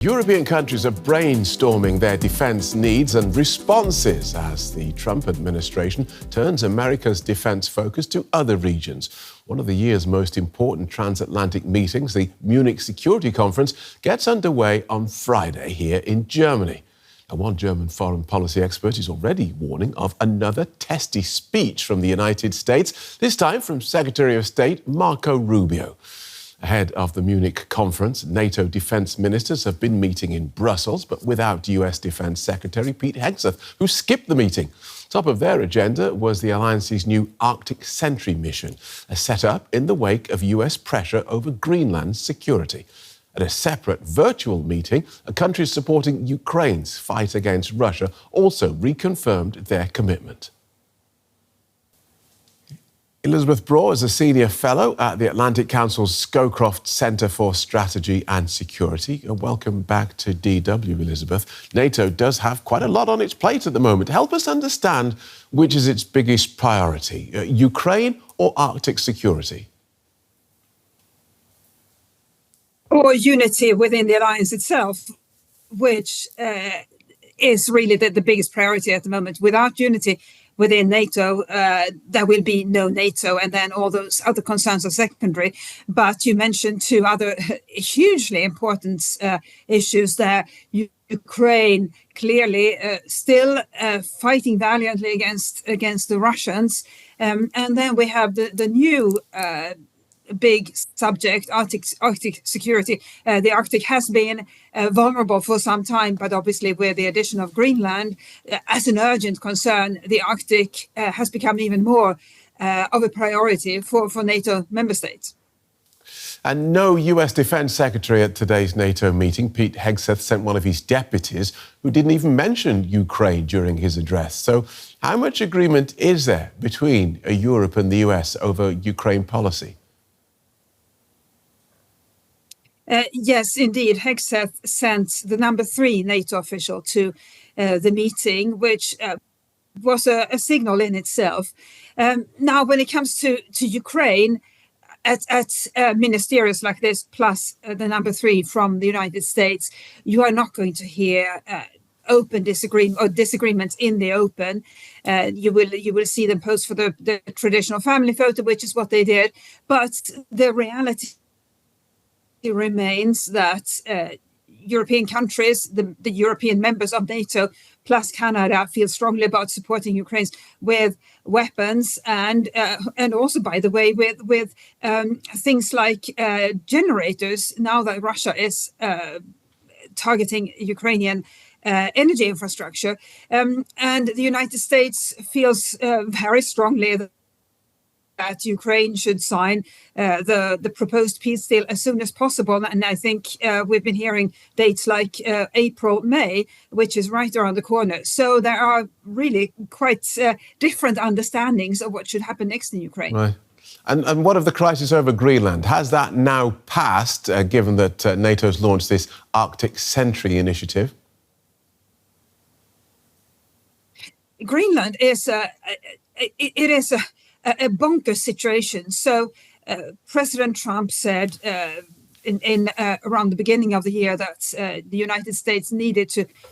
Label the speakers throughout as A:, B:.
A: European countries are brainstorming their defence needs and responses as the Trump administration turns America's defence focus to other regions. One of the year's most important transatlantic meetings, the Munich Security Conference, gets underway on Friday here in Germany. Now, one German foreign policy expert is already warning of another testy speech from the United States, this time from Secretary of State Marco Rubio. Ahead of the Munich conference, NATO defence ministers have been meeting in Brussels, but without US Defence Secretary Pete Hegseth, who skipped the meeting. Top of their agenda was the alliance's new Arctic Sentry mission, a set-up in the wake of US pressure over Greenland's security. At a separate virtual meeting, a country supporting Ukraine's fight against Russia also reconfirmed their commitment. Elisabeth Braw is a senior fellow at the Atlantic Council's Scowcroft Centre for Strategy and Security. Welcome back to DW, Elisabeth. NATO does have quite a lot on its plate at the moment. Help us understand which is its biggest priority, Ukraine or Arctic security?
B: Or unity within the alliance itself, which is really the biggest priority at the moment. Without unity within NATO, there will be no NATO, and then all those other concerns are secondary. But you mentioned two other hugely important issues there. Ukraine clearly still fighting valiantly against the Russians. And then we have the new big subject, Arctic security. The Arctic has been vulnerable for some time, but obviously with the addition of Greenland as an urgent concern, the Arctic has become even more of a priority for NATO member states.
A: And no US Defence Secretary at today's NATO meeting. Pete Hegseth sent one of his deputies who didn't even mention Ukraine during his address. So how much agreement is there between Europe and the US over Ukraine policy?
B: Yes, indeed. Hegseth sent the number 3 NATO official to the meeting, which was a signal in itself. Now, when it comes to Ukraine, at ministerials like this, plus the number 3 from the United States, you are not going to hear open disagreements in the open. You will see them post for the traditional family photo, which is what they did. But the reality remains that European countries, the European members of NATO, plus Canada, feel strongly about supporting Ukraine with weapons and also, by the way, with things like generators. Now that Russia is targeting Ukrainian energy infrastructure, and the United States feels very strongly that Ukraine should sign the proposed peace deal as soon as possible. And I think we've been hearing dates like April, May, which is right around the corner. So there are really quite different understandings of what should happen next in Ukraine.
A: Right. And what of the crisis over Greenland? Has that now passed, given that NATO's launched this Arctic Sentry initiative?
B: Greenland is a bonkers situation. So President Trump said in around the beginning of the year that the United States needed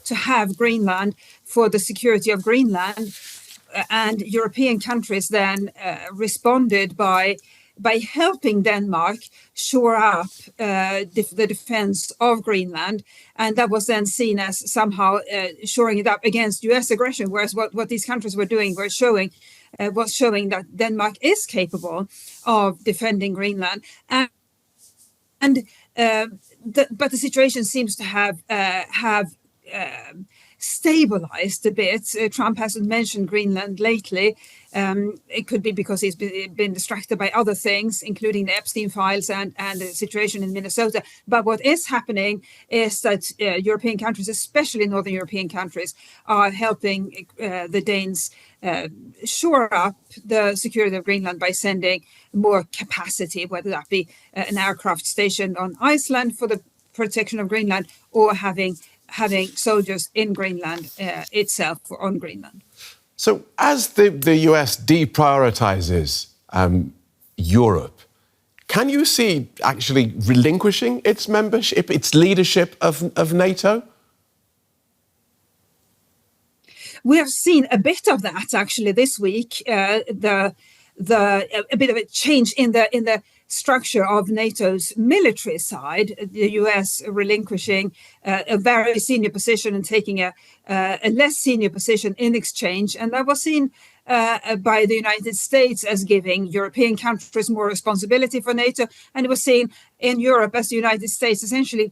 B: to have Greenland for the security of Greenland. And European countries then responded by helping Denmark shore up the defense of Greenland. And that was then seen as somehow shoring it up against US aggression, whereas what these countries were doing was showing that Denmark is capable of defending Greenland, but the situation seems to have stabilized a bit. Trump hasn't mentioned Greenland lately. It could be because he's been distracted by other things, including the Epstein files and the situation in Minnesota. But what is happening is that European countries, especially Northern European countries, are helping the Danes shore up the security of Greenland by sending more capacity, whether that be an aircraft stationed on Iceland for the protection of Greenland or having soldiers in Greenland itself or on Greenland.
A: So as the US deprioritizes Europe, Can you see actually relinquishing its membership, its leadership of NATO?
B: We have seen a bit of that actually this week. A bit of a change in the structure of NATO's military side. The US relinquishing a very senior position and taking a less senior position in exchange, and that was seen by the United States as giving European countries more responsibility for NATO, and it was seen in Europe as the United States essentially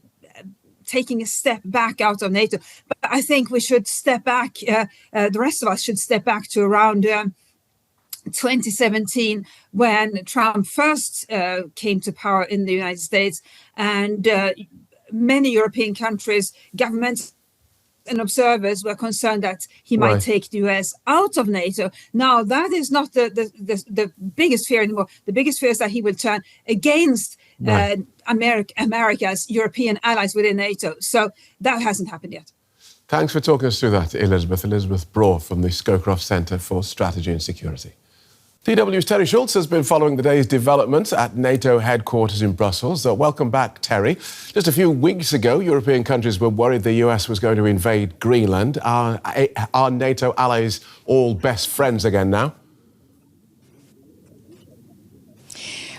B: taking a step back out of NATO. But I think we should step back, the rest of us should step back to around 2017, when Trump first came to power in the United States, and many European countries, governments and observers were concerned that he might take the US out of NATO. Now, that is not the biggest fear anymore. The biggest fear is that he will turn against America's European allies within NATO. So that hasn't happened yet.
A: Thanks for talking us through that, Elisabeth. Elisabeth Braw from the Scowcroft Centre for Strategy and Security. DW's Terri Schulz has been following the day's developments at NATO headquarters in Brussels. Welcome back, Terri. Just a few weeks ago, European countries were worried the US was going to invade Greenland. Are NATO allies all best friends again now?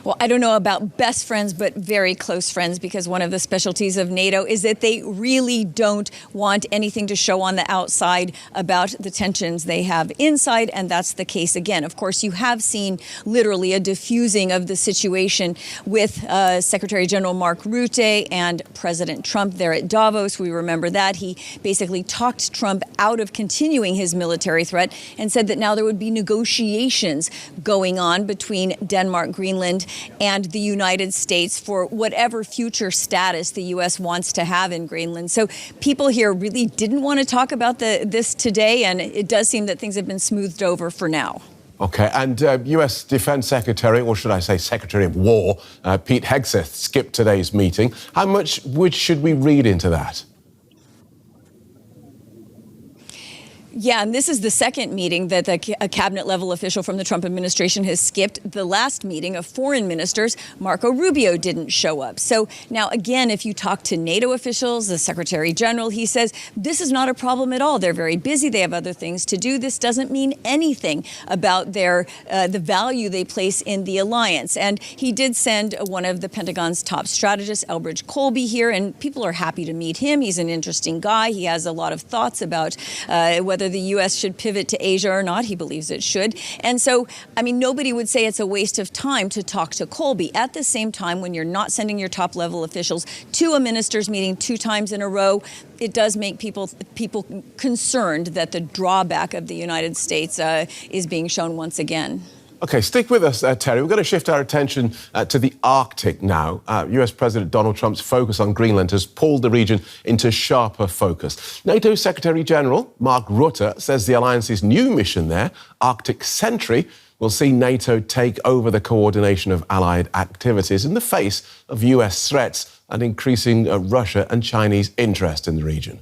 C: Well, I don't know about best friends, but very close friends, because one of the specialties of NATO is that they really don't want anything to show on the outside about the tensions they have inside, and that's the case again. Of course, you have seen literally a diffusing of the situation with Secretary General Mark Rutte and President Trump there at Davos. We remember that. He basically talked Trump out of continuing his military threat and said that now there would be negotiations going on between Denmark, Greenland, and the United States for whatever future status the U.S. wants to have in Greenland. So people here really didn't want to talk about this today, and it does seem that things have been smoothed over for now.
A: OK, and US Defense Secretary, or should I say Secretary of War, Pete Hegseth, skipped today's meeting. How much should we read into that?
C: Yeah, and this is the second meeting that a cabinet-level official from the Trump administration has skipped. The last meeting of foreign ministers, Marco Rubio, didn't show up. So now, again, if you talk to NATO officials, the Secretary General, he says this is not a problem at all. They're very busy. They have other things to do. This doesn't mean anything about the value they place in the alliance. And he did send one of the Pentagon's top strategists, Elbridge Colby, here, and people are happy to meet him. He's an interesting guy. He has a lot of thoughts about whether the U.S. should pivot to Asia or not. He believes it should. And so, I mean, nobody would say it's a waste of time to talk to Colby. At the same time, when you're not sending your top level officials to a ministers' meeting 2 times in a row, it does make people concerned that the drawback of the United States is being shown once again.
A: OK, stick with us, Terri. We're going to shift our attention to the Arctic now. US President Donald Trump's focus on Greenland has pulled the region into sharper focus. NATO Secretary General Mark Rutte says the alliance's new mission there, Arctic Sentry, will see NATO take over the coordination of allied activities in the face of US threats and increasing Russia and Chinese interest in the region.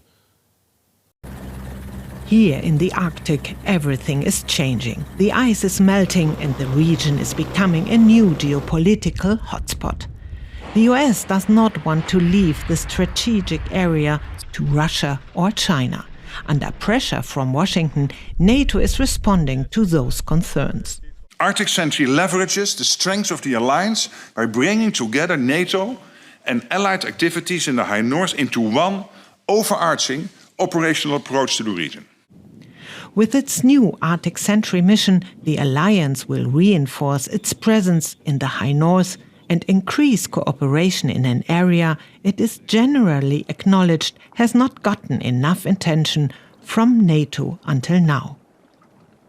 D: Here in the Arctic, everything is changing. The ice is melting and the region is becoming a new geopolitical hotspot. The US does not want to leave the strategic area to Russia or China. Under pressure from Washington, NATO is responding to those concerns.
E: Arctic Sentry leverages the strengths of the alliance by bringing together NATO and allied activities in the High North into one overarching operational approach to the region.
D: With its new Arctic Sentry mission, the alliance will reinforce its presence in the High North and increase cooperation in an area it is generally acknowledged has not gotten enough attention from NATO until now.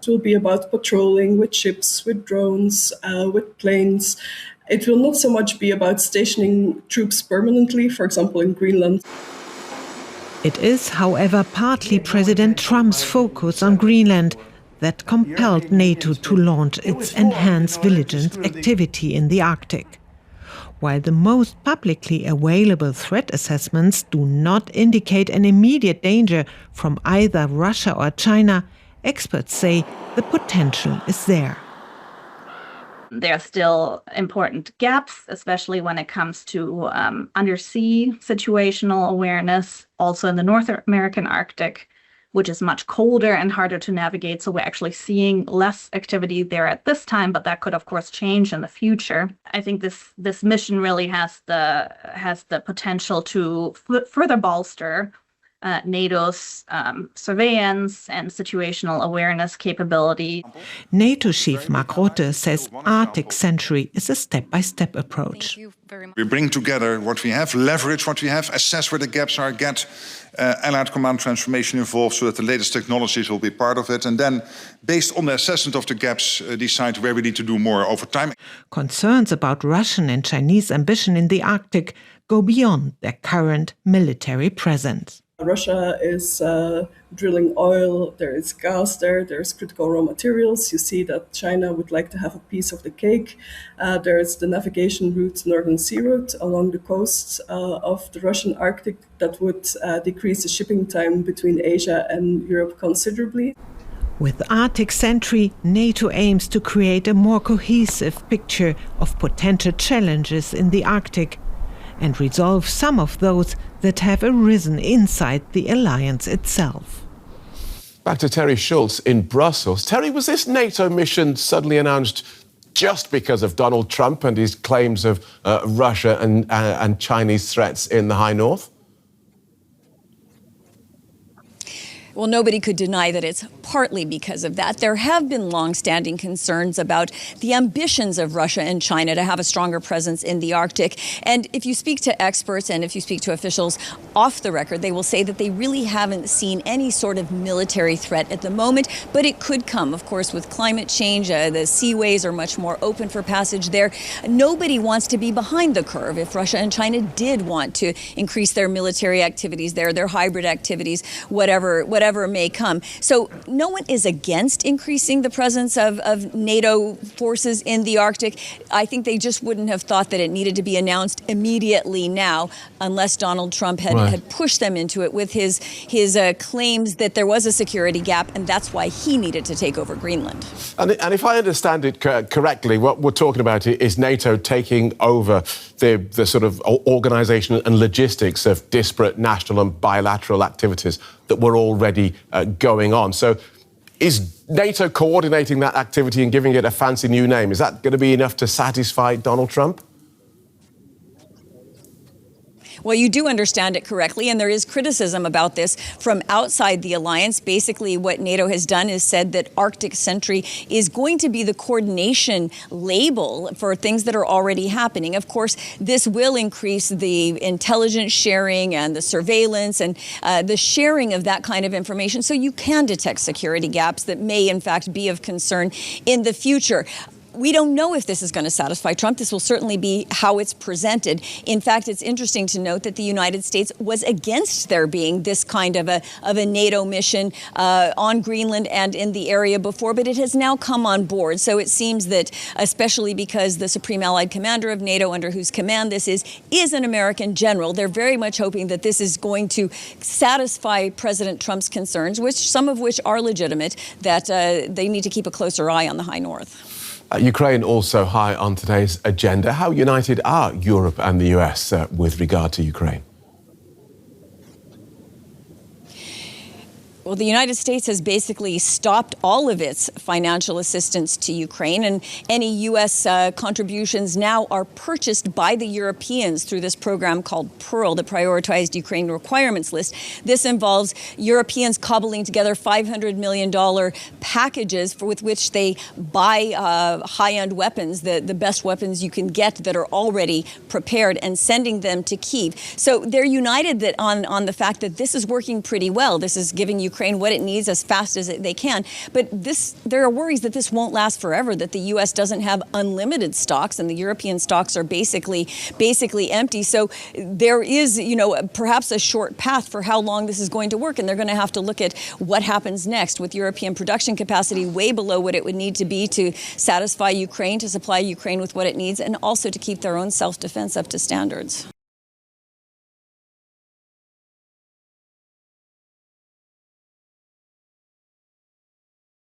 F: It will be about patrolling with ships, with drones, with planes. It will not so much be about stationing troops permanently, for example, in Greenland.
D: It is, however, partly President Trump's focus on Greenland that compelled NATO to launch its enhanced vigilance activity in the Arctic. While the most publicly available threat assessments do not indicate an immediate danger from either Russia or China, experts say the potential is there.
G: There are still important gaps, especially when it comes to undersea situational awareness, also in the North American Arctic, which is much colder and harder to navigate. So we're actually seeing less activity there at this time, but that could, of course, change in the future. I think this mission really has the potential to further bolster NATO's surveillance and situational awareness capability.
D: NATO chief Mark Rutte says Arctic Sentry is a step-by-step approach.
E: We bring together what we have, leverage what we have, assess where the gaps are, get Allied Command Transformation involved so that the latest technologies will be part of it, and then, based on the assessment of the gaps, decide where we need to do more over time.
D: Concerns about Russian and Chinese ambition in the Arctic go beyond their current military presence.
F: Russia is drilling oil, there is gas there's critical raw materials. You see that China would like to have a piece of the cake. There's the navigation route, Northern Sea Route, along the coasts of the Russian Arctic that would decrease the shipping time between Asia and Europe considerably.
D: With Arctic Sentry, NATO aims to create a more cohesive picture of potential challenges in the Arctic and resolve some of those that have arisen inside the alliance itself.
A: Back to Terri Schulz in Brussels. Terri, was this NATO mission suddenly announced just because of Donald Trump and his claims of Russia and Chinese threats in the High North?
C: Well, nobody could deny that it's partly because of that. There have been long-standing concerns about the ambitions of Russia and China to have a stronger presence in the Arctic. And if you speak to experts and if you speak to officials off the record, they will say that they really haven't seen any sort of military threat at the moment. But it could come, of course, with climate change. The seaways are much more open for passage there. Nobody wants to be behind the curve if Russia and China did want to increase their military activities there, their hybrid activities, whatever may come. So no one is against increasing the presence of NATO forces in the Arctic. I think they just wouldn't have thought that it needed to be announced immediately now, unless Donald Trump had pushed them into it with his claims that there was a security gap, and that's why he needed to take over Greenland.
A: And if I understand it correctly, what we're talking about is NATO taking over the sort of organisation and logistics of disparate national and bilateral activities that were already going on. So is NATO coordinating that activity and giving it a fancy new name? Is that going to be enough to satisfy Donald Trump?
C: Well, you do understand it correctly, and there is criticism about this from outside the alliance. Basically, what NATO has done is said that Arctic Sentry is going to be the coordination label for things that are already happening. Of course, this will increase the intelligence sharing and the surveillance and the sharing of that kind of information, so you can detect security gaps that may, in fact, be of concern in the future. We don't know if this is going to satisfy Trump. This will certainly be how it's presented. In fact, it's interesting to note that the United States was against there being this kind of a NATO mission on Greenland and in the area before, but it has now come on board. So it seems that, especially because the Supreme Allied Commander of NATO, under whose command this is an American general, they're very much hoping that this is going to satisfy President Trump's concerns, some of which are legitimate, that they need to keep a closer eye on the High North.
A: Ukraine also high on today's agenda. How united are Europe and the US with regard to Ukraine?
C: Well, the United States has basically stopped all of its financial assistance to Ukraine, and any U.S. contributions now are purchased by the Europeans through this program called PEARL, the Prioritized Ukraine Requirements List. This involves Europeans cobbling together $500 million packages with which they buy high-end weapons, the best weapons you can get that are already prepared, and sending them to Kyiv. So they're united on the fact that this is working pretty well. This is giving Ukraine what it needs as fast as they can. But there are worries that this won't last forever, that the U.S. doesn't have unlimited stocks and the European stocks are basically empty. So there is, perhaps a short path for how long this is going to work. And they're going to have to look at what happens next with European production capacity way below what it would need to be to satisfy Ukraine, to supply Ukraine with what it needs, and also to keep their own self-defense up to standards.